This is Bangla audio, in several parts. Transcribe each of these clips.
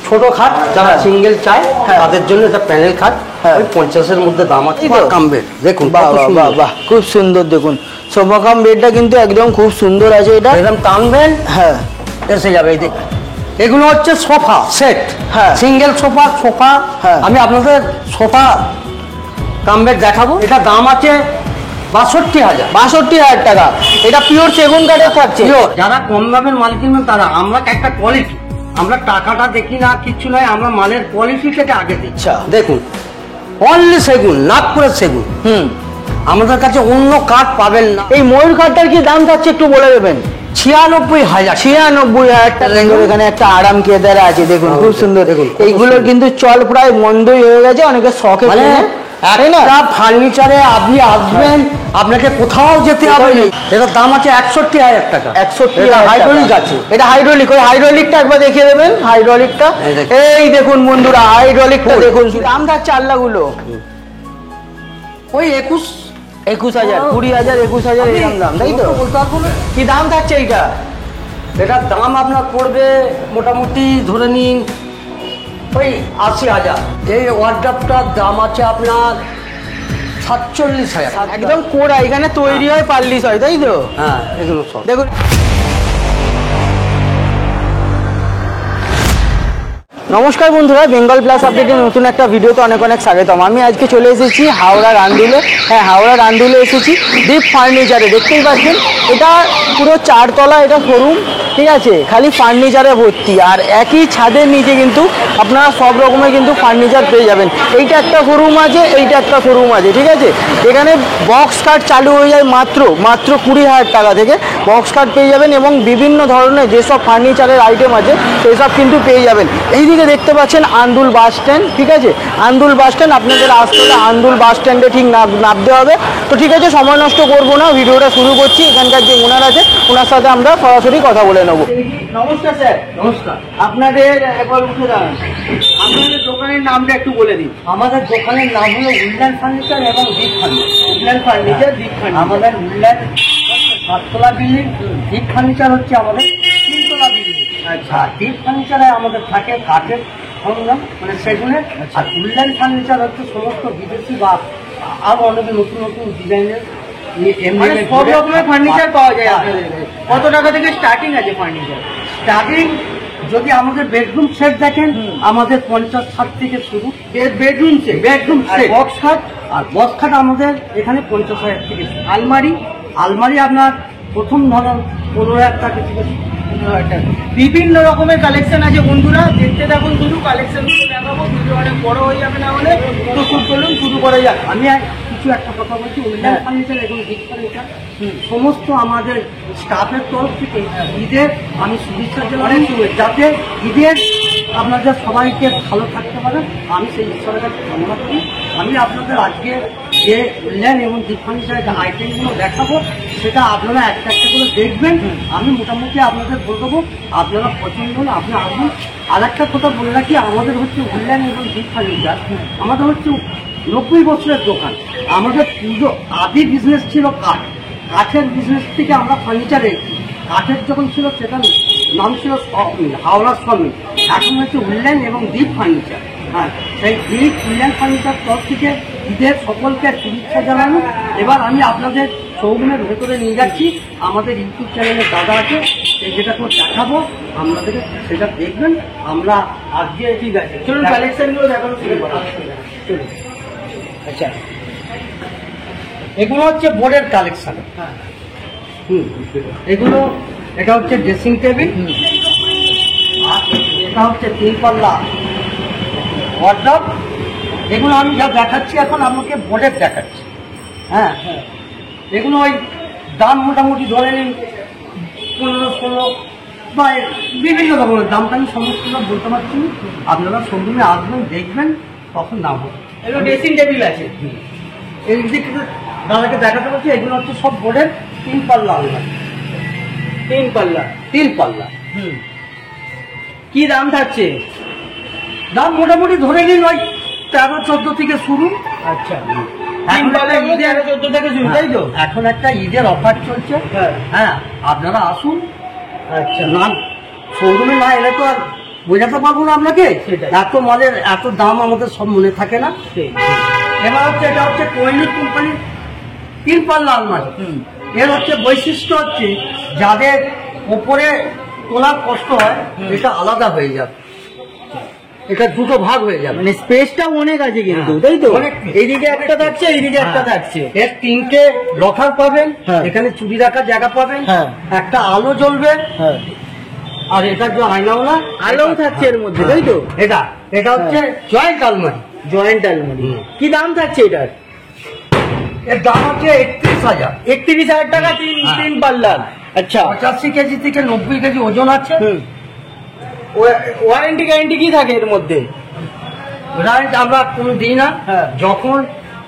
ছোট খাট যারা সিঙ্গেল চায় তাদের জন্য এটা প্যানেল খাট, ওই 50-এর মধ্যে দাম আছে। কাম বেড দেখুন, বাহ বাহ বাহ, খুব সুন্দর। দেখুন সোফা কাম বেডটা কিন্তু একদম খুব সুন্দর আছে। এটা একদম টানবেন, হ্যাঁ এসে যাবে। এই দেখুন, এগুলো হচ্ছে সোফা সেট, হ্যাঁ সিঙ্গেল সোফা। আমি আপনাদের সোফা কাম বেড দেখাবো। এটা দাম আছে 62,000 টাকা। এটা পিওর সেগুন কাঠের থাকছে। যারা কম দামের মাল কিনবেন তারা, আমরা একটা কোয়ালিটি, আমরা টাকাটা দেখি না, কিছু নয়, আমরা মালের কোয়ালিটিটাকে আগে দিচ্ছি। দেখুন অনলি সেগুন, নাগপুরের সেগুন। আমাদের কাছে অন্য কাঠ পাবেন না। এই ময়ূর কাঠটার কি দাম থাকছে একটু বলে দেবেন? 96,000 টাকা। এখানে একটা আরাম কেদার আছে, দেখুন খুব সুন্দর। দেখুন এইগুলোর কিন্তু চল প্রায় বন্ধই হয়ে গেছে, অনেকে শখে একটা ফার্নিচারে আপনি আসবেন, আপনাকে কোথাও যেতে হবে না। এটার দাম আছে 61,000 টাকা। 61,000 হাইড্রোলিক আছে। এটা হাইড্রোলিক, ওই হাইড্রোলিকটা একবার দেখিয়ে দেবেন। হাইড্রোলিকটা এই দেখুন বন্ধুরা, হাইড্রোলিকটা দেখুন। দাম থাকছে আল্লাহগুলো ওই 21,000, 20,000, 21,000 এরকম দাম, তাই তো? কি দাম থাকছে এইটা? এটার দাম আপনার পড়বে মোটামুটি ধরে নিন ওই 80,000। এই ওয়ার্ডরোবটার দাম আছে আপনার 47,000। একদম কোড়া, এখানে তৈরি হয়, পাল্লিশ হয়, তাই তো? হ্যাঁ, এগুলো সব দেখুন। নমস্কার বন্ধুরা, বেঙ্গল প্লাস আপডেটের নতুন একটা ভিডিওতে অনেক অনেক স্বাগতম। আমি আজকে চলে এসেছি হাওড়া রান্দুলে। হ্যাঁ, হাওড়া রান্দুলে এসেছি দীপ ফার্নিচারে। দেখতেই পাচ্ছেন এটা পুরো 4 তলা এটা শোরুম, ঠিক আছে? খালি ফার্নিচারে ভর্তি, আর একই ছাদের নিচে কিন্তু আপনারা সব রকমের কিন্তু ফার্নিচার পেয়ে যাবেন। এইটা একটা শোরুম আছে, এইটা একটা শোরুম আছে, ঠিক আছে? এখানে বক্স কাট চালু হয়ে যায় মাত্র 20,000 টাকা থেকে বক্স কাট পেয়ে যাবেন, এবং বিভিন্ন ধরনের যেসব ফার্নিচারের আইটেম আছে সেসব কিন্তু পেয়ে যাবেন। এইদিকে দেখতে পাচ্ছেন আন্দুল বাস স্ট্যান্ড, ঠিক আছে? আন্দুল বাস স্ট্যান্ড, আপনাদের আসতে হলে আন্দুল বাস স্ট্যান্ডে ঠিক নামতে হবে। তো ঠিক আছে, সময় নষ্ট করবো না, ভিডিওটা শুরু করছি। এখানকার যে ওনার আছে ওনার সাথে আমরা সরাসরি কথা বলে নেবো। নমস্কার স্যার। নমস্কার। আপনাদের একবার উঠে দাঁড়ান, আপনাদের দোকানের নামটা একটু বলে দিন। আমাদের দোকানের নাম হলো উডল্যান্ড ফার্নিচার এবং দীপ ফার্নিচার। উডল্যান্ড ফার্নিচার, দীপ ফার্নিচার। আমাদের উডল্যান্ড 7তলা বিল্ডিং, দীপ ফার্নিচার হচ্ছে আমাদের 3তলা বিল্ডিং। আচ্ছা, দীপ ফার্নিচারে আমাদের থাকে কাঠের সরঞ্জাম, মানে সেগুনের। আর উডল্যান্ড ফার্নিচার হচ্ছে সমস্ত বিদেশি বা আরো অনেক নতুন নতুন ডিজাইনের সব রকমের ফার্নিচার পাওয়া যায় আপনাদের। কত টাকা থেকে স্টার্টিং আছে ফার্নিচার? স্টার্টিং যদি আমাদের বেডরুম সেট দেখেন, আমাদের 50-60 থেকে শুরু। Bedroom set, bedroom set, box খাট, আর বক্স খাট আমাদের এখানে 50,000 থেকে শুরু। আলমারি আপনার প্রথম ধরুন 15,000 টাকা থেকে শুরু। বিভিন্ন রকমের কালেকশন আছে বন্ধুরা, দেখতে থাকুন শুধু। কালেকশন দেখাবো, ভিডিও অনেক বড় হয়ে যাবে না হলে। তো চলুন শুরু করা যাক। আমি কিছু একটা কথা বলছি, উডল্যান্ড ফার্নিচার এবং দীপ ফার্নিচার সমস্ত আমাদের স্টাফের তরফ থেকে ঈদের আমি শুভেচ্ছা জানাই, যাতে ঈদের আপনাদের সবাইকে ভালো থাকতে পারেন, আমি সেই ঈশ্বরের কাছে কামনা করি। আমি আপনাদের আজকে যে উডল্যান্ড এবং দীপ ফার্নিচারের যে আইটেমগুলো দেখাবো সেটা আপনারা একটা একটা করে দেখবেন। আমি মোটামুটি আপনাদের বলে দেবো, আপনারা পছন্দ হলে আপনি আসুন। আর একটা কথা বলে রাখি, আমাদের হচ্ছে উডল্যান্ড এবং দীপ ফার্নিচার আমাদের হচ্ছে 90 বছরের দোকান। আমাদের পুজো আদি বিজনেস ছিল কাঠের বিজনেস থেকে আমরা ফার্নিচার এসেছি। কাঠের যখন ছিল সেটা নাম ছিল হাওড়া সমিল, এখন হচ্ছে উডল্যান্ড এবং দীপ ফার্নিচার। হ্যাঁ, সেই দীপ উডল্যান্ড ফার্নিচার তরফ থেকে ঈদের সকলকে শুভেচ্ছা জানানো। এবার আমি আপনাদের শোরুমের ভেতরে নিয়ে যাচ্ছি। আমাদের ইউটিউব চ্যানেলে দাদা আছে, যেটা করে দেখাবো, আপনাদের সেটা দেখবেন। আমরা আজকে ঠিক আছে, চলুন কালেকশনগুলো দেখানো শুরু করা চলুন। আচ্ছা, এগুলো হচ্ছে বোর্ডের কালেকশন। এগুলো, এটা হচ্ছে ড্রেসিং টেবিল, আর এটা হচ্ছে 3 পাল্লা ওয়ার্ডরোব। এগুলো আমি যা দেখাচ্ছি এখন আপনাকে বোর্ডের দেখাচ্ছি। হ্যাঁ, এগুলো ওই দাম মোটামুটি ধরে নিন 15-16 বা বিভিন্ন রকমের দামটা আমি সমস্ত বলতে পারছি না। আপনারা শোরুমে আসবেন, দেখবেন, তখন দাম হবে। এগুলো ড্রেসিং টেবিল আছে। এই দিকে দাদাকে দেখাতে পারছি, এগুলো হচ্ছে সব বোর্ডের 3 পাল্লা আলমারি। 3 পাল্লা। কি দাম থাকছে? দাম মোটামুটি ধরে নিন ওই 13-14 থেকে শুরু। আচ্ছা, ঈদের 14 থেকে শুরু, তাই তো? এখন একটা ঈদের অফার চলছে। হ্যাঁ, আপনারা আসুন। আচ্ছা, না শোরুমে না এলে তো আর বোঝাতে পারবো না আপনাকে। সেটাই। এত মালের এত দাম আমাদের সব মনে থাকে না। এবার হচ্ছে এটা হচ্ছে কোহিনূর কোম্পানির 3 পাল্লা আলমারি। এর হচ্ছে বৈশিষ্ট্য হচ্ছে যাদের ওপরে তোলার কষ্ট হয় এটা আলাদা হয়ে যাবে, এটা দুটো ভাগ হয়ে যাবে। মানে স্পেসটা অনেক আছে কিন্তু, হ্যাঁ, তাই তো? অনেক। এইদিকে একটা থাকছে, এইদিকে একটা থাকছে। এর 3টে লকার পাবেন, হ্যাঁ। এখানে চুরি রাখার জায়গা পাবেন, হ্যাঁ। একটা আলো জ্বলবে, হ্যাঁ, আর এটার যে আয়নাওয়ালা আলোও থাকছে এর মধ্যে, তাই তো? এটা হচ্ছে জয়েন্ট আলমারি। জয়েন্ট আলমারি। কি দাম থাকছে এটার? এর দাম হচ্ছে 31,000। 31,000 টাকা, তিন পাল্লা। আচ্ছা। 85 কেজি থেকে 90 কেজি ওজন আছে। ওয়ারেন্টি গ্যারেন্টি কি থাকে এর মধ্যে? রাইট, আমরা কোনো দিই না। হ্যাঁ। যখন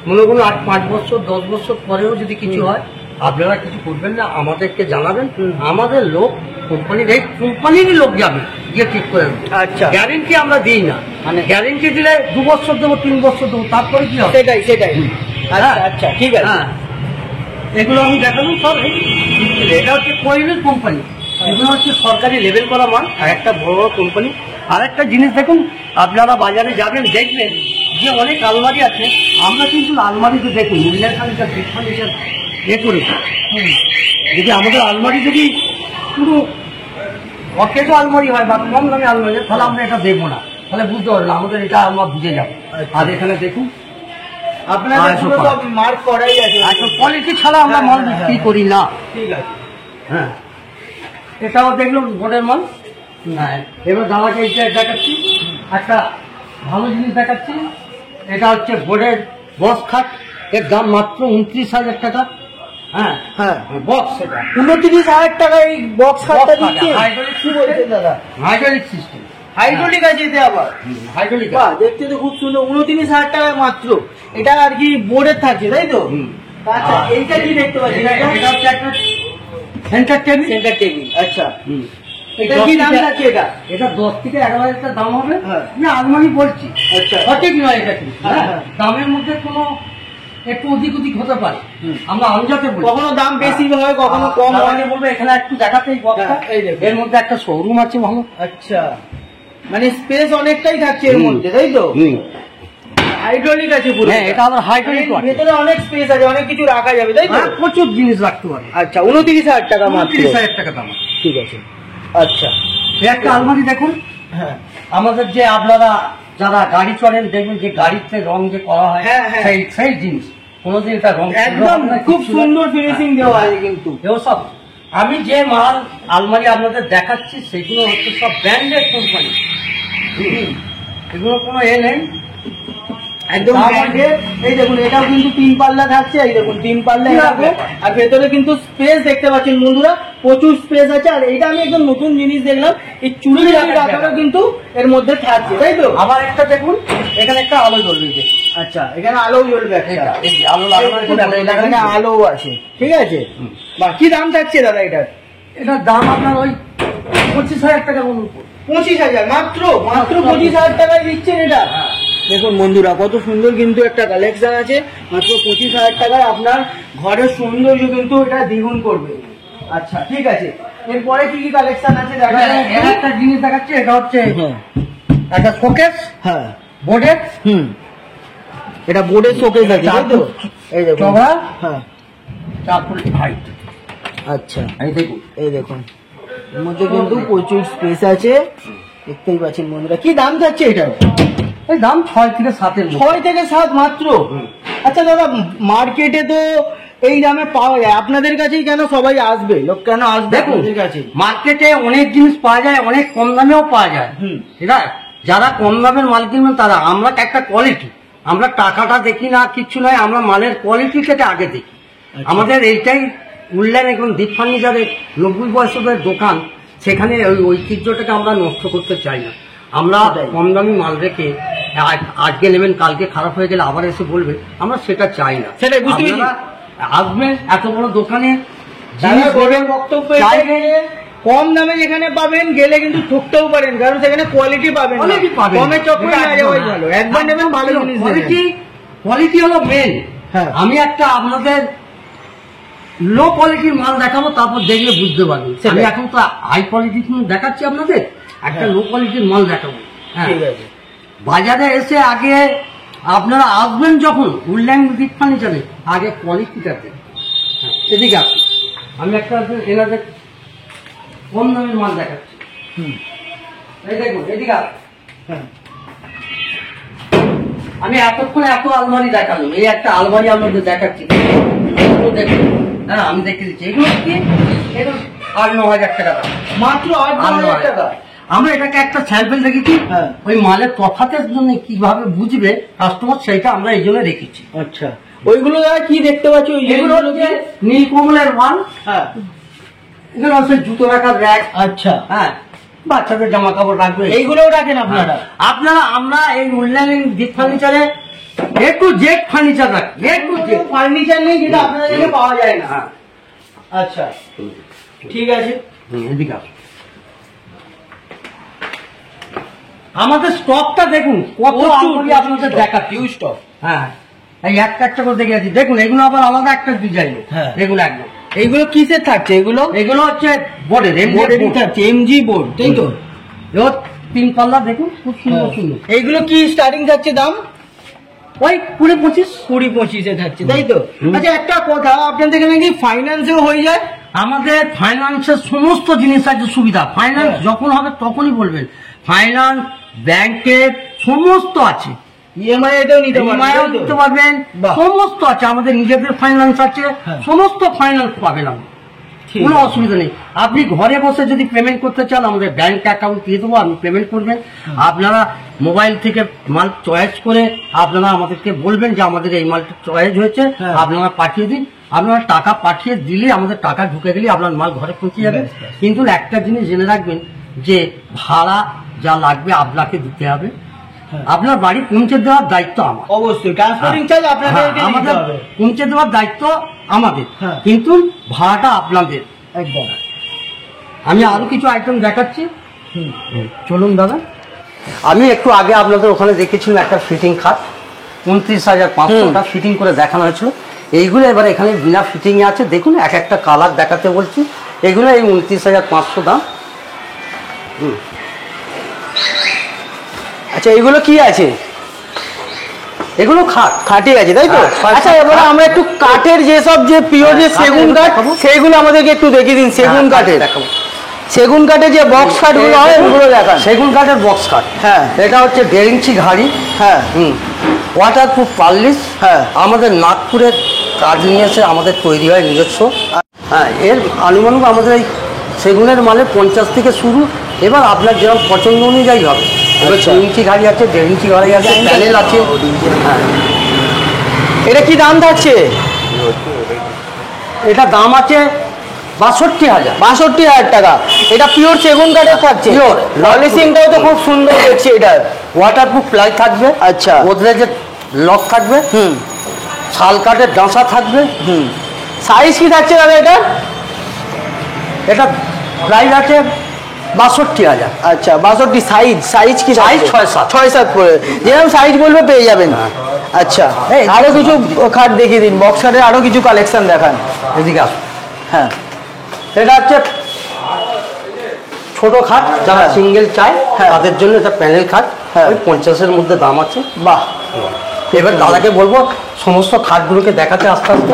মনে করুন 5 বছর 10 বছর পরেও যদি কিছু হয়, আপনারা কিছু করবেন না, আমাদেরকে জানাবেন। আমাদের লোক কোম্পানির এই কোম্পানিরই লোক যাবে গিয়ে ঠিক করে দেবে। আচ্ছা। গ্যারেন্টি আমরা দিই না, মানে গ্যারেন্টি দিলে 2 বছর দেবো, 3 বছর দেবো, তারপরে কি হবে? সেটাই। আচ্ছা হ্যাঁ। আচ্ছা, ঠিক আছে। হ্যাঁ, এগুলো আমি দেখালাম সব এই display। এটা হচ্ছে কোহিনূর কোম্পানি, এগুলো হচ্ছে সরকারি লেভেল করা মাল, আর একটা বড় বড় কোম্পানি। আর একটা জিনিস দেখুন, আপনারা বাজারে যাবেন দেখবেন যে অনেক আলমারি আছে, আমরা কিন্তু আলমারিতে দেখুন মহিলার ফার্নিচার, বিগ ফার্নিচার করেছি। যদি আমাদের আলমারি যদি পুরো অকেজো আলমারি হয় বা কম দামে আলমারি হয়, তাহলে আমরা এটা দেবো না, তাহলে বুঝতে পারবো না, আমাদের এটা আমরা বুঝে যাবো। আর এখানে দেখুন আপনাদের পুরো সব মার্ক করাই আছে। কোয়ালিটি ছাড়া আমরা মাল বিক্রি করি না। ঠিক আছে। হ্যাঁ, এটাও দেখলাম বোর্ডের মাল। হ্যাঁ, এবার দাদাকে এইটা দেখাচ্ছি, একটা ভালো জিনিস দেখাচ্ছি। এটা হচ্ছে বোর্ডের বক্স খাট, এর দাম মাত্র 29,000 টাকা। হ্যাঁ হ্যাঁ, বক্স, এটা 29,000 টাকায় এই বক্স খাটটা দিচ্ছে? হাইড্রোলিক কি বলছেন দাদা? Hydraulic system. হাইড্রোলিক আছে এতে আবার? হাইড্রোলিক। বাহ, দেখতে তো খুব সুন্দর। 29,000 টাকায় মাত্র। এটা আর কি বোর্ডের থাকছে, তাই তো? আচ্ছা, এইটা কি দেখতে পাচ্ছি? এটা হচ্ছে একটা সেন্টার টেবিল। Centre table. আচ্ছা, এটা 10 কি দাম থেকে- থাকছে এটা? এটা 10 থেকে 11,000 টাকা দাম হবে। হ্যাঁ। আমি আলমারি বলছি, আচ্ছা। সঠিক নয় এটা কিন্তু। হ্যাঁ, হ্যাঁ, দামের মধ্যে কোনো একটু ওদিক হতে পারে, আমরা আন্দাজে বলি। কখনো দাম বেশি হয়, কখনো কম হয়। আমাকে বলবো এখানে একটু দেখাতে এই বক্সটা। হ্যাঁ, এই দেখুন। এর মধ্যে একটা শোরুম আছে ভালো। আচ্ছা, মানে স্পেস অনেকটাই থাকছে এর মধ্যে, তাই তো? হাইড্রোলিক আছে পুরো। হ্যাঁ, এটা আবার হাইড্রোলিক আছে। ভেতরে অনেক স্পেস আছে, অনেক কিছু রাখা যাবে, তাই তো? হ্যাঁ, প্রচুর জিনিস রাখতে পারে। আচ্ছা, 29,000 টাকা মাত্র। 30,000 টাকা দাম। ঠিক আছে। আচ্ছা। এই একটা আলমারি দেখুন, হ্যাঁ আমাদের যে আপনারা যারা গাড়ি চড়েন দেখবেন যে গাড়িতে রং যে করা হয়, হ্যাঁ, হ্যাঁ। সেই জিনিস কোনোদিন এটা রং একদম খুব সুন্দর ফিনিশিং দেওয়া আছে কিন্তু। এও সব আমি যে মাল আলমারি আপনাদের দেখাচ্ছি সেগুলো হচ্ছে সব ব্র্যান্ডেড কোম্পানি। এগুলো কোনো নেই, একদম branded। এই দেখুন, এটাও কিন্তু 3 পাল্লা থাকছে। এই দেখুন 3 পাল্লা থাকবে। আর ভেতরে কিন্তু স্পেস দেখতে পাচ্ছেন বন্ধুরা, প্রচুর স্পেস আছে। আর এটা আমি একদম নতুন জিনিস দেখলাম, এই চুড়ি রাখারও কিন্তু এর মধ্যে থাকছে, তাই তো? আবার একটা দেখুন, এখানে একটা আলো জ্বলবে। আচ্ছা, এখানে আলো জ্বলবে একটা। এই যে আলো লাগানো আছে, এখানে আলো আছে, ঠিক আছে। বা কি দাম থাকছে দাদা এটার? এটার দাম আপনার ওই 25,000 টাকা বলুন। 25,000 মাত্র? মাত্র 25,000 টাকায় দিচ্ছেন এটা? দেখুন বন্ধুরা, কত সুন্দর কিন্তু একটা কালেকশন আছে। মাত্র 25,000 টাকায় আপনার ঘরের সৌন্দর্য কিন্তু এটা দ্বিগুণ করবে। আচ্ছা, ঠিক আছে। এরপরে কি কি কালেকশন আছে দেখা যাবে? একটা জিনিস দেখাচ্ছে, এটা হচ্ছে একটা শোকেস হ্যাঁ, বোর্ডের। এটা বোর্ডের শোকেস আছে, তাই তো? এই দেখুন। চওড়া, হ্যাঁ, 4 ফুট হাইট। আচ্ছা, এই দেখুন, এই দেখুন, এর মধ্যে কিন্তু প্রচুর স্পেস আছে, দেখতেই পাচ্ছেন বন্ধুরা। কি দাম যাচ্ছে এটা? এই দাম 6 থেকে 7 এর মধ্যে। 6 থেকে 7 মাত্র? আচ্ছা দাদা, মার্কেটে তো এই দামে পাওয়া যায়, আপনাদের কাছেই কেন সবাই আসবে? লোক কেন আসবে দেখুন, আপনাদের কাছে? মার্কেটে অনেক জিনিস পাওয়া যায়, অনেক কম দামেও পাওয়া যায়। ঠিক আছে, যারা কম দামের মাল কিনবেন তারা, আমরা একটা কোয়ালিটি, আমরা টাকাটা দেখি না, কিচ্ছু নয়, আমরা মালের কোয়ালিটিটাকে আগে দেখি। আমাদের এইটাই উল্লেখ। এখন দীপ ফার্নিচারের 90 বছরের দোকান, সেখানে ওই ঐতিহ্যটাকে আমরা নষ্ট করতে চাই না। আমরা কম দামি মাল রেখে আজকে নেবেন, কালকে খারাপ হয়ে গেলে আবার এসে বলবে, আমরা সেটা চাই না। সেটাই বুঝতে পেরেছি। আপনারা আসবেন এত বড় দোকানে, দাদা জিনিস বড় বক্তব্য চাইবে, কম দামে যেখানে পাবেন, গেলে কিন্তু ঠকতেও পারেন, কারণ সেখানে কোয়ালিটি পাবেন না। কোয়ালিটি পাবেন। কমে চক্করে না যাওয়াই ভালো। একবার নেবেন, ভালো জিনিস কোয়ালিটি, নেবেন। কোয়ালিটি হলো মেন। হ্যাঁ। আমি একটা আপনাদের লো কোয়ালিটির মাল দেখাবো, তারপর দেখলে বুঝতে পারবেন। সেটাই। আমি এখন তো হাই কোয়ালিটি দেখাচ্ছি আপনাদের, একটা লো কোয়ালিটির মাল দেখাবো। হ্যাঁ, ঠিক আছে। বাজারে এসে আগে আপনারা আসবেন যখন উডল্যান্ড দীপ ফার্নিচারে, আগে কোয়ালিটিটা দেখুন। হ্যাঁ, এদিকে আসুন, আমি একটা এনাদের কম দামের মাল দেখাচ্ছি। এই দেখুন, এদিকে আসুন। হ্যাঁ, আমি এতক্ষণ এত আলমারি দেখালাম, এই একটা আলমারি আপনাদের দেখাচ্ছি। এগুলো দেখুন, হ্যাঁ আমি দেখে দিচ্ছি। এগুলো কি, এগুলো 8-9 হাজার টাকা দাম। মাত্র 8-9 টাকা। আমরা এটাকে একটা স্যাম্পল রেখেছি। হ্যাঁ। ওই মালের তফাতের জন্য কিভাবে বুঝবে কাস্টমার, সেইটা আমরা এই জন্য রেখেছি। আচ্ছা, ওইগুলো দাদা কি দেখতে পাচ্ছি? এগুলো হচ্ছে নীলকমলের মাল। হ্যাঁ, এগুলো হচ্ছে জুতো রাখার র্যাক। আচ্ছা, হ্যাঁ, বাচ্চাদের জামা কাপড় রাখবে, এইগুলোও রাখেন আপনারা? আপনারা আমরা এই উডল্যান্ড দীপ ফার্নিচারে A to Z ফার্নিচার রাখি। A to Z ফার্নিচার নেই যেটা আপনাদের এখানে পাওয়া যায় না। হ্যাঁ, আচ্ছা, ঠিক আছে। এদিকে আসুন। আমাদের স্টকটা দেখুন কত আলমারি আপনাদের দেখাচ্ছি। Huge stock. হ্যাঁ, এই একটা একটা করে দেখে আছি। দেখুন, এগুলো আবার আলাদা একটা ডিজাইন। হ্যাঁ। এগুলো একদম, এইগুলো কিসের থাকছে? এগুলো এগুলো হচ্ছে বোর্ডের বোর্ডেরই থাকছে, এমজি বোর্ড, তাই তো? এগুলো 3 পাল্লা, দেখুন খুব সুন্দর সুন্দর। এইগুলো কি স্টার্টিং থাকছে দাম? ওই 20-25। 20-25-এ থাকছে, তাই তো? হুম। আচ্ছা, একটা কথা, আপনাদের এখানে কি ফাইন্যান্সেও হয়ে যায়? আমাদের ফাইন্যান্সের সমস্ত জিনিস আছে, সুবিধা। ফাইন্যান্স হ্যাঁ। যখন হবে তখনই বলবেন। ফাইন্যান্স, ব্যাংকের সমস্ত আছে। ইএমআই এটাও নিতে EMI ও পারবেন, নিতে পারবেন, বাহ। সমস্ত আছে। আমাদের নিজেদের ফাইন্যান্স আছে, হ্যাঁ। সমস্ত ফাইন্যান্স পাবেন আপনি, ঠিক কোনো আছে। অসুবিধা নেই। আপনি ঘরে বসে যদি পেমেন্ট করতে চান, আমাদের ব্যাংক অ্যাকাউন্ট দিয়ে দেবো, আপনি পেমেন্ট করবেন। আপনারা মোবাইল থেকে মাল চয়েস করে আপনারা আমাদেরকে বলবেন যে আমাদের এই মালটা চয়েস হয়েছে, হ্যাঁ। আপনারা পাঠিয়ে দিন। আপনারা টাকা পাঠিয়ে দিলে আমাদের টাকা ঢুকে গেলে আপনার মাল ঘরে পৌঁছে যাবে। ব্যাস, ব্যাস। কিন্তু একটা জিনিস জেনে রাখবেন যে ভাড়া যা লাগবে আপনাকে দিতে হবে। হ্যাঁ। আপনার বাড়ি পৌঁছে দেওয়ার দায়িত্ব আমার। অবশ্যই ট্রান্সপোর্টিং চার্জ আপনাদের হ্যাঁ, এখানে দিতে আমাদের হবে। পৌঁছে দেওয়ার দায়িত্ব আমাদের, হ্যাঁ। কিন্তু ভাড়াটা আপনাদের। একদম। আমি আরো কিছু আইটেম দেখাচ্ছি, হুম। চলুন দাদা। আমি একটু আগে আপনাদের ওখানে দেখেছিলাম একটা ফিটিং খাট, 29,500 ফিটিং করে দেখানো হয়েছিল। এইগুলো এবার এখানে বিনা ফিটিং এ আছে। দেখুন, এক একটা কালার দেখাতে বলছি। এগুলো এই 29,500 দাম। আচ্ছা, এগুলো কি আছে? এগুলো খাট। খাটি আছে, তাই তো? হ্যাঁ, আচ্ছা, এবারে আমরা একটু কাঠের যেসব যে পিওর যে হ্যাঁ, সেগুন কাঠের কাঠ, দেখাবো। সেইগুলো আমাদেরকে একটু দেখিয়ে দিন। সেগুন কাঠের, দেখাবো। সেগুন কাঠের যে বক্স কাঠগুলো হয় ওগুলো দেখান। সেগুন কাঠের বক্স কাঠ। হ্যাঁ। এটা হচ্ছে 1.5 ইঞ্চি ঘাড়ি। হ্যাঁ, ওয়াটারপ্রুফ পার্লিশ। হ্যাঁ। আমাদের নাগপুরের কাঠ নিয়ে এসে আমাদের তৈরি হয় নিজস্ব। হ্যাঁ, এর আনুমানিক আমাদের এই সেগুনের মালে 50 থেকে শুরু। এবার আপনার যেরকম পছন্দ অনুযায়ী হবে। এবার আচ্ছা। 2 ইঞ্চি ঘাড়ি আছে, 1.5 ইঞ্চি ঘাড়ি আছে, প্যানেল আছে। হ্যাঁ, এটা কি দাম থাকছে? এটা দাম আছে 62,000। 62,000 টাকা। এটা পিওর সেগুন কাঠের থাকছে। Pure। পলিশিংটাও তো খুব সুন্দর দেখছি এটা। ওয়াটারপ্রুফ প্লাই থাকবে। আচ্ছা। গোদরেজের লক থাকবে। হুম শাল কাঠের ডাঁসা থাকবে। হুম। সাইজ কি থাকছে দাদা এটা? এটা প্রাইস আছে 62,000। আচ্ছা, 62। সাইজ সাইজ কি? Size 6-7। 6-7 করে যেরকম সাইজ বলবে পেয়ে যাবেন। আচ্ছা, এই, আরো কিছু খাট দেখিয়ে দিন। বক্স খাটের আরো কিছু কালেকশন দেখান। এদিকে আসুন। হ্যাঁ, এটা হচ্ছে ছোট খাট, যারা হ্যাঁ। সিঙ্গেল চায় হ্যাঁ। তাদের জন্য এটা প্যানেল খাট। হ্যাঁ। ওই 50-এর মধ্যে দাম আছে। বাহ। এবার দাদাকে বলবো সমস্ত খাটগুলোকে দেখাতে আস্তে আস্তে।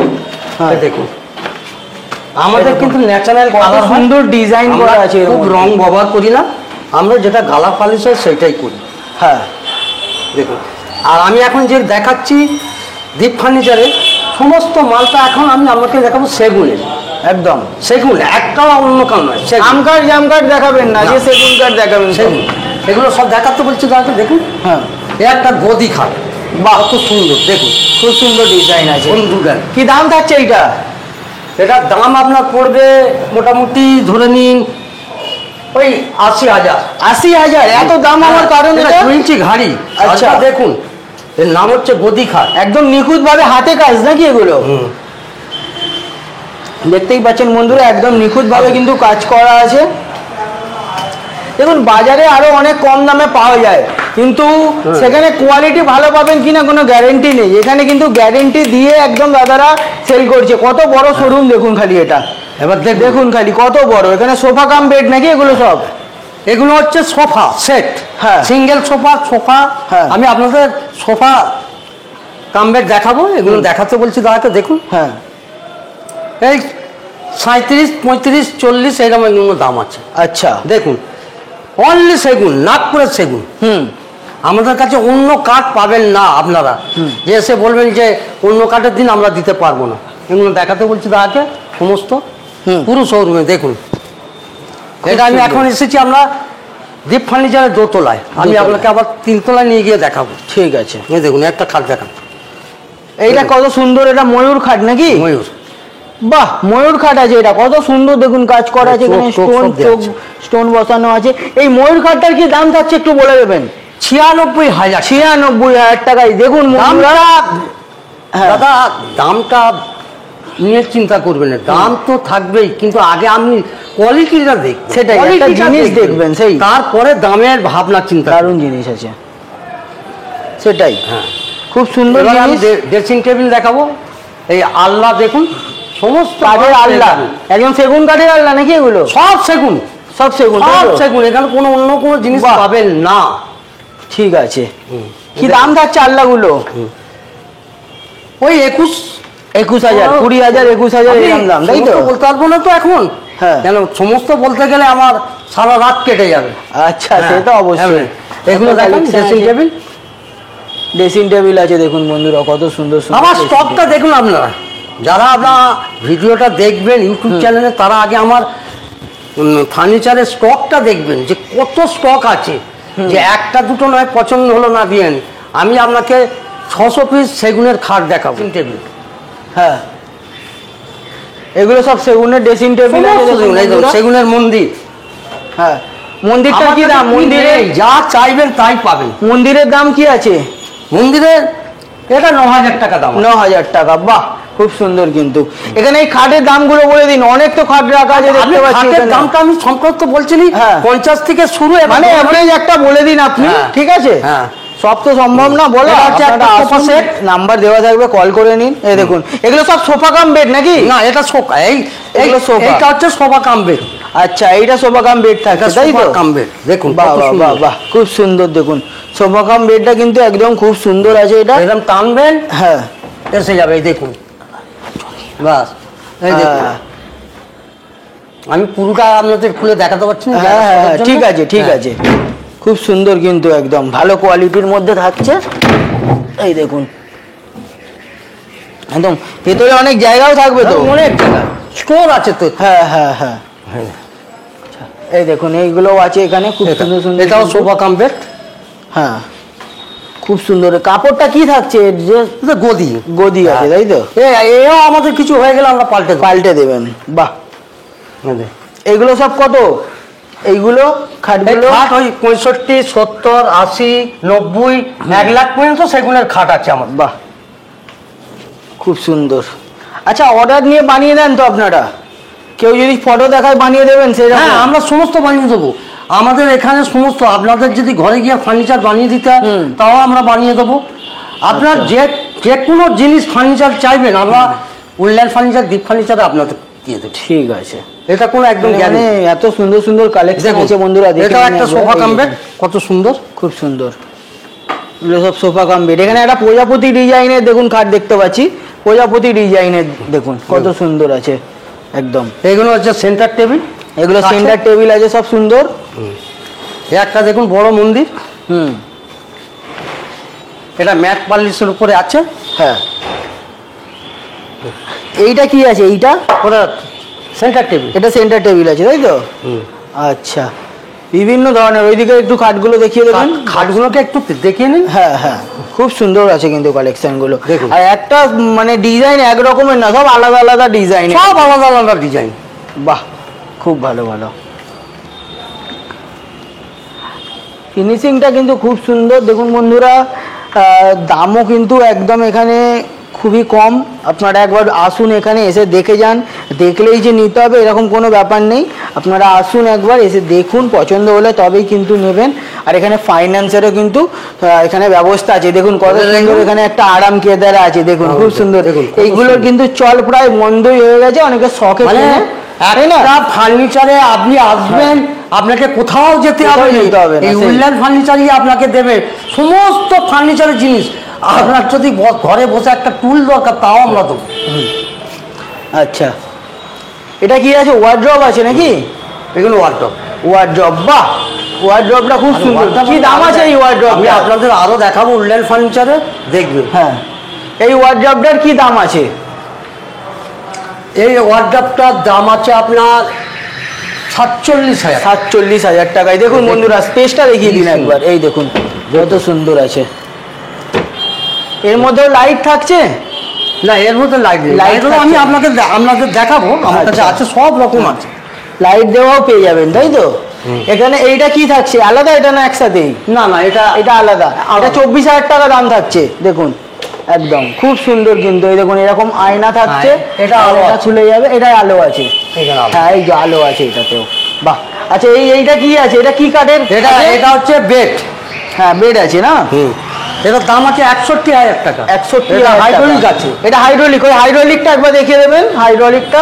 হ্যাঁ। এই দেখুন, আমাদের কিন্তু ন্যাচারাল কত কালার, সুন্দর ডিজাইন করা আছে এর খুব মধ্যে। রং ব্যবহার করি না আমরা, যেটা গালা পালিশ হয় সেটাই করি। হ্যাঁ, দেখুন, আর আমি এখন যে দেখাচ্ছি দীপ ফার্নিচারে সমস্ত মালটা এখন আমি আমাকে দেখাবো সেগুনের। একদম সেগুন, একটাও অন্য কাল নয়। সেগুন। আম কাঠ জাম কাঠ দেখাবেন না, যে না। সেগুন কাঠ দেখাবেন। সেগুন, এগুলো সব দেখাতে বলছি দাদা। দেখুন, হ্যাঁ, এ একটা গদি খাট, বা খুব সুন্দর। দেখুন, খুব সুন্দর ডিজাইন আছে। বন্ধুদের কি দাম থাকছে এইটা? এটার দাম আপনার পড়বে মোটামুটি ধরে নিন ওই 80,000। 80,000? এত দাম আমার কারণ এটা এটা? 2 ইঞ্চি ঘাড়ি। আচ্ছা। আচ্ছা, দেখুন, এর নাম হচ্ছে গদি খাট। একদম নিখুঁত ভাবে হাতে কাজ নাকি এগুলো? দেখতেই পাচ্ছেন বন্ধুরা, একদম নিখুঁত ভাবে কিন্তু কাজ করা আছে। দেখুন, বাজারে আরো অনেক কম দামে পাওয়া যায়, কিন্তু সেখানে কোয়ালিটি ভালো পাবেন কিনা কোনো গ্যারেন্টি নেই। এখানে কিন্তু গ্যারেন্টি দিয়ে একদম দাদারা সেল করছে। কত বড় শোরুম দেখুন খালি এটা। এবার দেখুন খালি কত বড়। এখানে সোফা কাম বেড নাকি এগুলো সব? এগুলো হচ্ছে সোফা সেট, হ্যাঁ। Single sofa. হ্যাঁ। আমি আপনাদের সোফা কাম বেড দেখাবো, এগুলো দেখাতে বলছি দাদাকে। দেখুন, হ্যাঁ, এই 37, 35, 40 এরকম এগুলো দাম আছে। আচ্ছা, দেখুন, অনলি সেগুন, নাগপুরের সেগুন। আমাদের কাছে অন্য কাঠ পাবেন না আপনারা, যে এসে বলবেন যে অন্য কাঠের দিন আমরা দিতে পারবো না। এগুলো দেখাতে বলছি দাদাকে সমস্ত পুরো শোরুমে। দেখুন, এটা আমি এখন এসেছি আমরা দীপ ফার্নিচারের দোতলায়, আমি আপনাকে আবার 3 তলায় নিয়ে গিয়ে দেখাবো। ঠিক আছে। এই দেখুন একটা খাট দেখান, এইটা কত সুন্দর, এটা ময়ূর খাট নাকি? ময়ূর। বাহ, ময়ূর খাট আছে, এটা কত সুন্দর দেখুন কাজ করা আছে, এখানে স্টোন বসানো আছে। এই ময়ূর খাটটার কি দাম থাকছে একটু বলে দেবেন? 96,000। 96,000 টাকায় দেখুন বন্ধুরা। হ্যাঁ, দাদা দামটা নিয়ে চিন্তা করবেন না, দাম তো থাকবেই, কিন্তু আগে আমি কোয়ালিটিটা দেখব। সেটাই, একটা জিনিস দেখবেন, সেই তারপরে দামের ভাবনা চিন্তা। দারুণ জিনিস আছে, সেটাই। হ্যাঁ, খুব সুন্দর জিনিস। ড্রেসিং টেবিল দেখাবো। এই আল্লাহ দেখুন, সমস্ত কাঠের আল্লাহ, একদম সেগুন কাঠের আল্লাহ নাকি এগুলো? সব সেগুন, সব সেগুন, সব সেগুন, এখানে কোনো অন্য কোনো জিনিস পাবেন না। ঠিক আছে। কি দাম থাকছে আল্লাহগুলো? ওই 21,000, 20,000, 21,000 এরকম দাম, তাই তো? বলতে পারবো না তো এখন, হ্যাঁ, কেন সমস্ত বলতে গেলে আমার সারা রাত কেটে যাবে। আচ্ছা, সে তো অবশ্যই। এগুলো দেখুন, ড্রেসিং টেবিল। ড্রেসিং টেবিল আছে দেখুন বন্ধুরা, কত সুন্দর সুন্দর। আমার স্টকটা দেখুন আপনারা, যারা আপনারা ভিডিওটা দেখবেন ইউটিউব চ্যানেলে, তারা আগে আমার ফার্নিচারের স্টকটা দেখবেন যে কত স্টক আছে, যে একটা দুটো নয় পছন্দ হলো না দিয়েন। আমি আপনাকে 600 পিস সেগুনের খাট দেখাবো, টেবিল। হ্যাঁ, এগুলো সব সেগুনের ড্রেসিং টেবিল, সেগুনের মন্দির। হ্যাঁ, মন্দিরটা কি দাম? মন্দিরে যা চাইবেন তাই পাবেন। মন্দিরের দাম কি আছে? মন্দিরের এটা 9,000 টাকা দাম। 9,000 টাকা, বাহ, খুব সুন্দর। কিন্তু এখানে এই খাটের দামগুলো বলে দিন, অনেক তো খাট রাখা আছে দেখতে পাচ্ছি। খাটের দামটা আমি সম্পর্ক বলছিলি, 50 থেকে শুরু, মানে এভারেজ একটা বলে দিন আপনি। ঠিক আছে, হ্যাঁ, সব তো সম্ভব না বলা। নাম্বার দেওয়া থাকবে, কল করে নিন। এই দেখুন, এগুলো সব সোফা কাম বেড নাকি? না, এটা সোফা। এগুলো সোফা, এটা হচ্ছে সোফা কাম বেড। আচ্ছা, এইটা সোফা কাম বেড থাকে, তাই তো? কাম বেড দেখুন, বাহ বাহ বাহ, খুব সুন্দর। দেখুন সোফা কাম বেডটা কিন্তু একদম খুব সুন্দর আছে। এটা একদম টানবেন, হ্যাঁ, এসে যাবে। এই দেখুন, বাস, এই দেখুন। আমি পুরোটা আপনাদের খুলে দেখাতে পারছি না। হ্যাঁ হ্যাঁ, ঠিক আছে, ঠিক আছে। খুব সুন্দর, কিন্তু একদম ভালো কোয়ালিটির মধ্যে থাকছে। এই দেখুন, একদম ভেতরে অনেক জায়গাও থাকবে তো, অনেক জায়গা স্টোর আছে তো। হ্যাঁ হ্যাঁ হ্যাঁ, এই দেখুন এইগুলো আছে এখানে, খুব সুন্দর সুন্দর। এটাও সোফা কাম বেড। হ্যাঁ, খুব সুন্দর। কাপড়টা কি থাকছে? গদি, গদি আছে, তাই তো? এও আমাদের কিছু হয়ে গেলে আমরা পাল্টে দেবেন। বাহ, এগুলো সব কত? এইগুলো খাটগুলো খাট ওই 65, 70, 80, 90, 1 লাখ পর্যন্ত সেগুনের খাট আছে আমার। বাহ, খুব সুন্দর। আচ্ছা, অর্ডার নিয়ে বানিয়ে দেন তো আপনারা? কেউ যদি ফটো দেখায় বানিয়ে দেবেন সেটা? হ্যাঁ, আমরা সমস্ত বানিয়ে দেবো। আমাদের এখানে সমস্ত, আপনাদের যদি ঘরে গিয়ে ফার্নিচার বানিয়ে দিতে হয় তাও আমরা বানিয়ে দেবো। আপনার যে কোনো জিনিস ফার্নিচার চাইবেন, আমরা উডল্যান্ড ফার্নিচার, দীপ ফার্নিচার আপনাদের দিয়ে দেবো। ঠিক আছে, এটা কোনো একদম মানে এত সুন্দর সুন্দর কালেকশন আছে বন্ধুরা। এটা একটা সোফা কাম বেড, কত সুন্দর, খুব সুন্দর। এগুলো সব সোফা কাম বেড। এখানে একটা প্রজাপতি ডিজাইনের দেখুন খাট দেখতে পাচ্ছি, প্রজাপতি ডিজাইনের দেখুন কত সুন্দর আছে একদম। এগুলো হচ্ছে সেন্টার টেবিল, এগুলো সেন্টার টেবিল আছে, সব সুন্দর। একটা দেখুন বড় মন্দির, এটা ম্যাট পালিশের উপরে আছে। হ্যাঁ, এইটা কি আছে? এইটা ওটা সেন্টার টেবিল, এটা সেন্টার টেবিল আছে, তাই তো? আচ্ছা, বিভিন্ন ধরনের। ওইদিকে একটু খাটগুলো দেখিয়ে দেবেন, খাটগুলোকে একটু দেখিয়ে নিন। হ্যাঁ হ্যাঁ, খুব সুন্দর আছে কিন্তু কালেকশন গুলো। আর একটা মানে ডিজাইন এক রকমের না, সব আলাদা আলাদা ডিজাইন, সব আলাদা আলাদা ডিজাইন। বাহ, খুব ভালো ভালো ফিনিশিংটা কিন্তু খুব সুন্দর। দেখুন বন্ধুরা, দামও কিন্তু একদম এখানে খুবই কম। আপনারা একবার আসুন, এখানে এসে দেখে যান, দেখলেই যে নিতে হবে এরকম কোনো ব্যাপার নেই। আপনারা আসুন একবার, এসে দেখুন, পছন্দ হলে তবেই কিন্তু নেবেন। আর এখানে ফাইন্যান্সেরও কিন্তু এখানে ব্যবস্থা আছে। দেখুন কত সুন্দর, এখানে একটা আরাম কেদারা আছে, দেখুন খুব সুন্দর। এইগুলোর কিন্তু চল প্রায় বন্ধই হয়ে গেছে, অনেকে শখে একটা ফার্নিচারে আপনি আসবেন, আপনাকে কোথাও যেতে হবে না, এই উডল্যান্ড ফার্নিচারই আপনাকে দেবে সমস্ত ফার্নিচারের জিনিস। আপনার যদি ঘরে বসে একটা টুল দরকার তাও আমরা দেবো। আচ্ছা, এটা কি আছে, ওয়ার্ড্রপ আছে নাকি? এগুলো ওয়ার্ড্রপ। ওয়ার্ড্রপ, বাহ, ওয়ার্ড্রপটা খুব সুন্দর। কি দাম আছে এই ওয়ার্ড্রপ? আমি আপনাদের আরো দেখাবো উডল্যান্ড ফার্নিচারে, দেখবেন। হ্যাঁ, এই ওয়ার্ড্রপটার কি দাম আছে? এই ওয়ার্ড্রপটার দাম আছে আপনার 47,000। 47,000 টাকায়। দেখুন বন্ধুরা, স্পেসটা দেখিয়ে দিন একবার। এই দেখুন যত সুন্দর আছে। এর মধ্যে লাইট থাকছে? না, এর মধ্যে লাইট নেই। লাইট আমি আপনাদের দেখাবো, আমার কাছে আছে, সব রকম আছে। লাইট দেওয়াও পেয়ে যাবেন, তাই তো? এখানে এইটা কি থাকছে আলাদা, এটা না একসাথেই? না না, এটা আলাদা। এটা 24,000 টাকা দাম থাকছে। দেখুন একদম খুব সুন্দর, কিন্তু এই দেখুন এরকম আয়না থাকছে। এটা আলো ছুলে যাবে, এটা আলো আছে। হ্যাঁ, এই যে আলো আছে এটাতেও, বাহ। আচ্ছা, এইটা কি আছে? এটা কি কাঠের? এটা হচ্ছে বেড। হ্যাঁ, বেড আছে না? এটার দাম আছে 61,000 টাকা। 61,000 হাইড্রোলিক আছে। এটা হাইড্রোলিক। ওই হাইড্রোলিকটা একবার দেখিয়ে দেবেন, হাইড্রোলিকটা।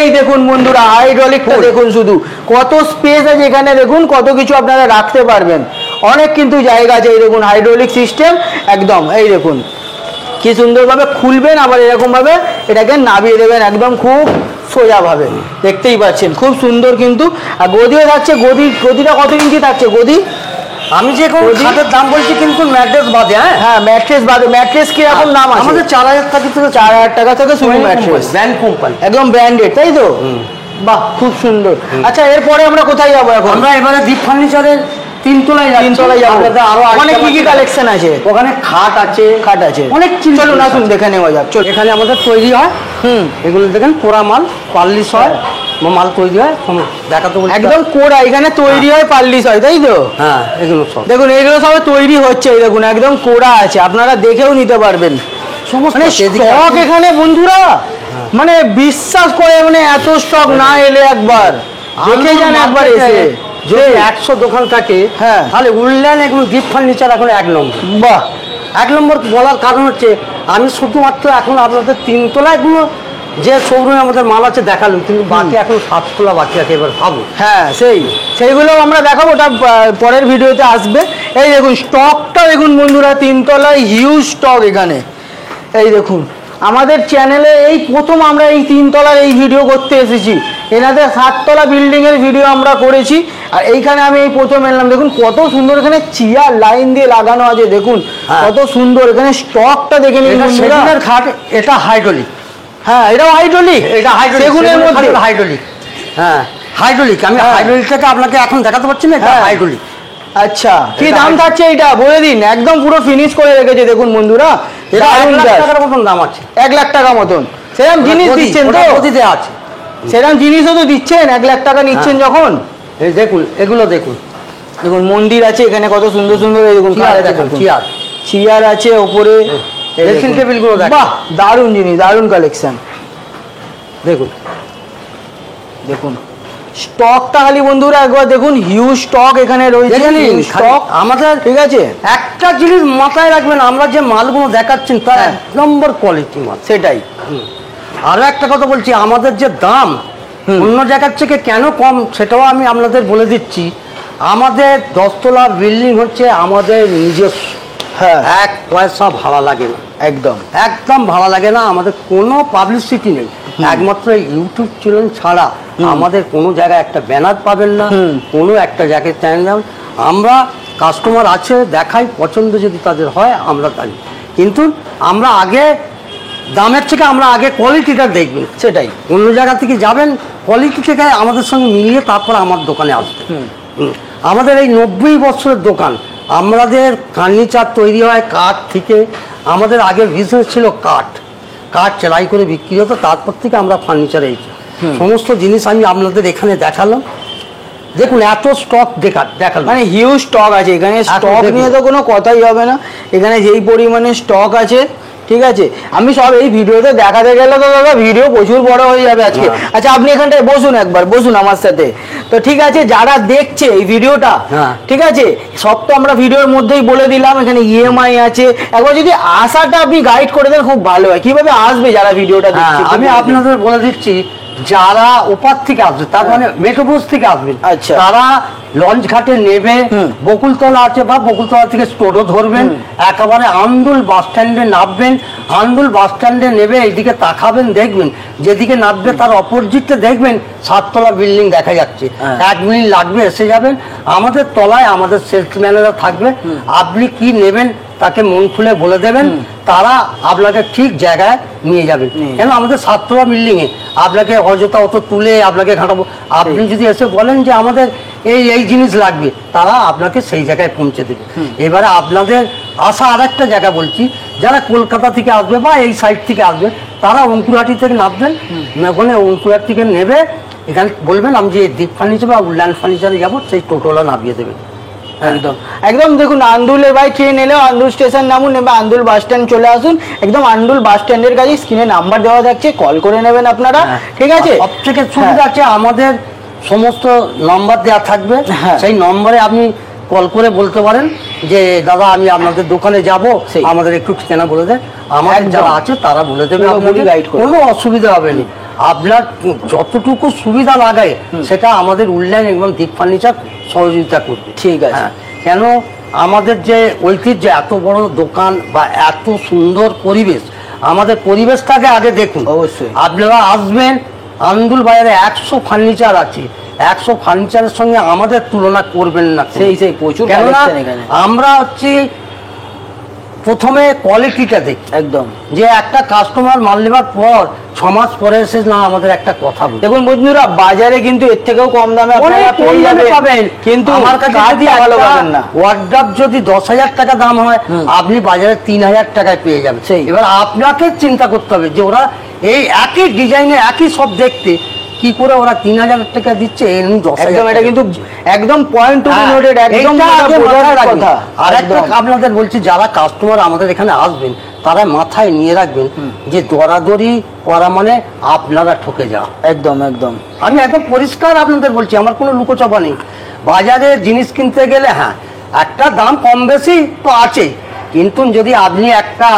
এই দেখুন বন্ধুরা, হাইড্রোলিকটা দেখুন, শুধু কত স্পেস আছে এখানে, দেখুন কত কিছু আপনারা রাখতে পারবেন, অনেক কিন্তু জায়গা আছে। এই দেখুন হাইড্রোলিক সিস্টেম একদম। এই দেখুন কি সুন্দরভাবে খুলবেন, আবার এরকম ভাবে এটাকে নামিয়ে দেবেন একদম খুব সোজাভাবে, দেখতেই পাচ্ছেন খুব সুন্দর। কিন্তু আর গদিও থাকছে। গদিটা কত ইঞ্চি থাকছে গদি? আমি যে কোনো খাটের দাম বলছি কিন্তু ম্যাট্রেস বাদে। হ্যাঁ, ম্যাট্রেস বাদে। ম্যাট্রেস কি রকম দাম আছে? আমাদের 4,000 টাকা থেকে 4,000 টাকা থেকে শুরু ম্যাট্রেস, ব্র্যান্ড কোম্পানি, একদম ব্র্যান্ডেড, তাই তো? বাহ, খুব সুন্দর। আচ্ছা, এরপরে আমরা কোথায় যাবো এখন? আমরা এবারে দীপ ফার্নিচারের 3 তলায় যাবো। আরো ওখানে কি কি কালেকশন আছে? ওখানে খাট আছে অনেক। চলুন আসুন দেখে নেওয়া যাক। এখানে আমাদের তৈরি হয়। এগুলো দেখেন পোড়া মাল, পার্লিশ হয়, মাল তৈরি হয়, দেখাতে বলছি একদম কোড়া এখানে তৈরি হয়, পার্লিশ হয়, তাই তো? হ্যাঁ, এগুলো সব দেখুন এগুলো সব তৈরি হচ্ছে। এই দেখুন একদম কোড়া আছে, আপনারা দেখেও নিতে পারবেন। মানে স্টক এখানে বন্ধুরা, মানে বিশ্বাস করে, মানে এত স্টক না এলে একবার দেখে যান একবার এসে। যদি 100 দোকান থাকে, হ্যাঁ, তাহলে উডল্যান্ড এগুলো দীপ ফার্নিচার এখন 1 নম্বর। বাহ, 1 নম্বর বলার কারণ হচ্ছে আমি শুধুমাত্র এখন আপনাদের 3 তলায় গুলো যে শোরুমে আমাদের মাল আছে দেখালাম, কিন্তু বাকি এখন 7 তলা বাকি আছে। এবার ভাবো। হ্যাঁ, সেইগুলো আমরা দেখাবো, ওটা পরের ভিডিওতে আসবে। এই দেখুন স্টকটা দেখুন বন্ধুরা, 3 তলায় হিউজ স্টক এখানে। এই দেখুন আমাদের চ্যানেলে এই প্রথম আমরা এই 3 তলার এই ভিডিও করতে এসেছি। এনাদের 7 তলা বিল্ডিং এর ভিডিও আমরা করেছি, আর এইখানে আমি এই প্রথম এলাম। দেখুন কত সুন্দর এখানে চেয়ার লাইন দিয়ে লাগানো আছে, দেখুন কত সুন্দর। এখানে স্টকটা দেখে নিন বন্ধুরা। খাট, এটা হাইড্রোলিক। হ্যাঁ, এটাও হাইড্রোলিক। এটা হাইড্রোলিক, সেগুনের মধ্যে হাইড্রোলিক। হ্যাঁ, হাইড্রোলিক। আমি হাইড্রোলিকটাকে আপনাকে এখন দেখাতে পারছি না, এটা হাইড্রোলিক। আচ্ছা, কি দাম থাকছে এটা বলে দিন। একদম পুরো ফিনিশ করে রেখেছে দেখুন বন্ধুরা। এটা 1 লাখ টাকার মতন দাম আছে। 1 লাখ টাকা মতন। সেরকম জিনিস দিচ্ছেন তো? গদিতে আছে। সেরকম জিনিসও তো দিচ্ছেন, 1 লাখ টাকা নিচ্ছেন যখন। এই দেখুন, এগুলো দেখুন। দেখুন মন্দির আছে এখানে, কত সুন্দর সুন্দর। এই দেখুন চেয়ার আছে ওপরে, ড্রেসিং টেবিল গুলো দেখুন। বাহ, দারুণ জিনিস, দারুণ কালেকশন। দেখুন দেখুন স্টকটা খালি বন্ধুরা একবার দেখুন, হিউজ স্টক এখানে রয়েছে। স্টক আমাদের, ঠিক আছে। একটা জিনিস মাথায় রাখবেন, আমরা যে মালগুলো দেখাচ্ছেন তার 1 নম্বর কোয়ালিটি মাল। সেটাই। আরো একটা কথা বলছি, আমাদের যে দাম অন্য জায়গার থেকে কেন কম সেটাও আমি আপনাদের বলে দিচ্ছি। আমাদের 10 তলা বিল্ডিং হচ্ছে আমাদের নিজস্ব। হ্যাঁ, 1 পয়সা ভাড়া লাগে না, একদম ভাড়া লাগে না। আমাদের কোনো পাবলিসিটি নেই, একমাত্র ইউটিউব চ্যানেল ছাড়া আমাদের কোনো জায়গায় একটা ব্যানার পাবেন না, কোনো একটা জায়গায় চ্যানেল। আমরা কাস্টমার আছে, দেখাই, পছন্দ যদি তাদের হয় আমরা তাই। কিন্তু আমরা আগে দামের থেকে আমরা আগে কোয়ালিটিটা দেখবেন। সেটাই। অন্য জায়গা থেকে যাবেন, কোয়ালিটি থেকে আমাদের সঙ্গে মিলিয়ে তারপর আমার দোকানে আসবে। আমাদের এই 90 বছরের দোকান। আমাদের ফার্নিচার তৈরি হয় কাঠ থেকে। আমাদের আগে বিজনেস ছিল কাঠ সেলাই করে বিক্রি হতো, তারপর থেকে আমরা ফার্নিচার এই সমস্ত জিনিস আমি আপনাদের এখানে দেখালাম। দেখুন এত স্টক দেখালাম, মানে হিউজ স্টক আছে এখানে। স্টক নিয়ে তো কোনো কথাই হবে না, এখানে যেই পরিমাণে স্টক আছে, ঠিক আছে। আমি সব এই ভিডিওতে দেখাতে গেলে তো দাদা ভিডিও প্রচুর বড় হয়ে যাবে আজকে। আচ্ছা, আপনি এখানটায় বসুন, একবার বসুন আমার সাথে। তো ঠিক আছে, যারা দেখছে এই ভিডিওটা, ঠিক আছে, সব তো আমরা ভিডিওর মধ্যেই বলে দিলাম। এখানে ইএমআই আছে, একবার যদি আসাটা আপনি গাইড করে দেন খুব ভালো হয়। কিভাবে আসবে যারা ভিডিওটা দেখছে? আমি আপনাদের বলে দিচ্ছি, যারা ওপার থেকে আসবে তার মানে মেট্রোপোজ থেকে আসবেন, আচ্ছা। তারা লঞ্চ ঘাটে নেবে, বকুলতলা আছে বা বকুলতলা থেকে টোটো ধরবেন, একেবারে আন্দুল বাস স্ট্যান্ডে নামবেন, আন্দুল বাস স্ট্যান্ডে নেবে এইদিকে তাকাবেন, দেখবেন যেদিকে নামবে তার অপোজিটে দেখবেন 7 তলা বিল্ডিং দেখা যাচ্ছে। 1 মিনিট লাগবে, এসে যাবেন। আমাদের তলায় আমাদের সেলসম্যানেরা থাকবে, আপনি কি নেবেন তাকে মন খুলে বলে দেবেন, তারা আপনাকে ঠিক জায়গায় নিয়ে যাবে। কেন আমাদের 7 তলা বিল্ডিং এ আপনাকে অযথা অত তুলে আপনাকে ঘাটাবো। আপনি যদি এসে বলেন যে আমাদের এই জিনিস লাগবে, তারা আপনাকে সেই জায়গায় পৌঁছে দেবে। এবারে আপনাদের আসা আর একটা জায়গা বলছি, যারা কলকাতা থেকে আসবে বা এই সাইড থেকে আসবে, তারা অঙ্কুরহাটি থেকে নামবেন, ওখানে অঙ্কুরহাটি থেকে নেবে, এখানে বলবেন আমি যে দীপ ফার্নিচার বা উডল্যান্ড ফার্নিচারে যাবো, সেই টোটোলা নামিয়ে দেবে। একদম একদম দেখুন, আন্দুলে ভাই ট্রেন এলেও আন্দুল স্টেশন নামুন, এবার আন্দুল বাস স্ট্যান্ড চলে আসুন, একদম আন্দুল বাস স্ট্যান্ডের কাছে স্ক্রিনে নাম্বার দেওয়া থাকছে, কল করে নেবেন আপনারা, ঠিক আছে? সবথেকে সুবিধা আছে আমাদের সমস্ত নম্বর দেওয়া থাকবে, সেই নম্বরে আপনি কল করে বলতে পারেন যে দাদা আমি আপনাদের দোকানে যাব, আমাদের একটু ঠিকানা বলে দেন। আমাদের যারা আছে তারা বলে দেবে, কোনো অসুবিধা হবে না। আপনার যতটুকু সুবিধা লাগে সেটা আমাদের উডল্যান্ড এবং দীপ ফার্নিচার সহযোগিতা করবে। ঠিক আছে, কেন আমাদের যে ঐতিহ্য, এত বড় দোকান বা এত সুন্দর পরিবেশ, আমাদের পরিবেশটাকে আগে দেখুন। অবশ্যই আপনারা আসবেন, আন্দুল বাজারে 100 ফার্নিচার আছে, 100 ফার্নিচারের সঙ্গে আমাদের তুলনা করবেন না। সেই প্রচুর, কেননা আমরা হচ্ছে প্রথমে কোয়ালিটিটা দেখি, একদম যে একটা কাস্টমার মাল নেবার পর 6 মাস পরে এসে না আমাদের একটা কথা বলি। দেখুন বন্ধুরা, বাজারে কিন্তু এর থেকেও কম দামে আপনারা পেয়ে যাবেন, কিন্তু আমার কাছে যদি ভালো পাবেন না। ওয়ার্ড্রপ যদি 10,000 টাকা দাম হয়, আপনি বাজারে 3,000 টাকায় পেয়ে যাবেন। এবার আপনাকে চিন্তা করতে হবে যে ওরা এই একই ডিজাইনে একই সব দেখতে কি করে ওরা 3,000 টাকা দিচ্ছে, এমনি 10,000। এটা কিন্তু একদম পয়েন্ট টু নোটেড, একদম কথা। আর একটা আপনাদের বলছি, যারা কাস্টমার আমাদের এখানে আসবেন তারা মাথায় নিয়ে রাখবেন যে দরাদরি করা মানে আপনারা ঠকে যাওয়া। একদম একদম আমি একদম পরিষ্কার আপনাদের বলছি, আমার কোনো লুকোচাপা নেই। বাজারে জিনিস কিনতে গেলে হ্যাঁ একটা দাম কম বেশি তো আছেই, কিন্তু যদি আপনি একটা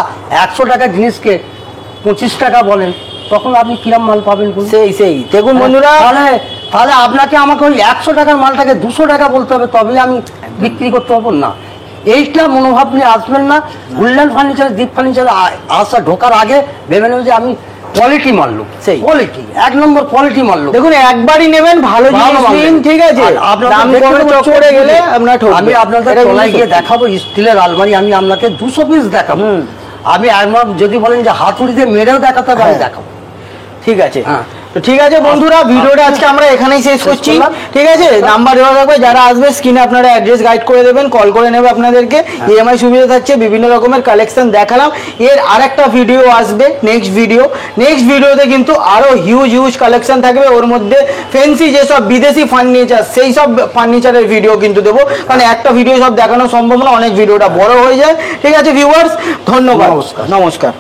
100 টাকা জিনিসকে 25 টাকা বলেন, তখন আপনি কিরম মাল পাবেন? সেই দেখুন বন্ধুরা, তাহলে আপনাকে আমাকে ওই 100 টাকার মালটাকে 200 টাকা বলতে হবে, তবে আমি বিক্রি করতে পারবো না। এইটা মনোভাব নিয়ে আসবেন না। উডল্যান্ড ফার্নিচার, দীপ ফার্নিচার আসা ঢোকার আগে ভেবে নেবেন যে আমি কোয়ালিটি মানলো, সেই কোয়ালিটি 1 নম্বর কোয়ালিটি মানলো। দেখুন একবারই নেবেন, ভালো জিনিস নিন, ঠিক আছে? আমি আপনাদের তলায় গিয়ে দেখাবো স্টিলের আলমারি, আমি আপনাকে 200 পিস দেখাবো। আমি একবার যদি বলেন যে হাতুড়িতে মেরেও দেখাতে হবে, আমি দেখাবো। ঠিক আছে, তো ঠিক আছে বন্ধুরা, ভিডিওটা আজকে আমরা এখানেই শেষ করছি, ঠিক আছে? নাম্বার দেওয়া থাকবে, যারা আসবে স্ক্রিনে আপনারা অ্যাড্রেস গাইড করে দেবেন, কল করে নেবে আপনাদেরকে। ইএমআই সুবিধা থাকছে, বিভিন্ন রকমের কালেকশন দেখালাম। এর আরেকটা ভিডিও আসবে, নেক্সট ভিডিওতে কিন্তু আরো হিউজ কালেকশন থাকবে, ওর মধ্যে ফ্যান্সি যেসব বিদেশি ফার্নিচার, সেই সব ফার্নিচারের ভিডিও কিন্তু দেবো, কারণ একটা ভিডিও সব দেখানো সম্ভব না, অনেক ভিডিওটা বড় হয়ে যায়। ঠিক আছে ভিউয়ার্স, ধন্যবাদ, নমস্কার।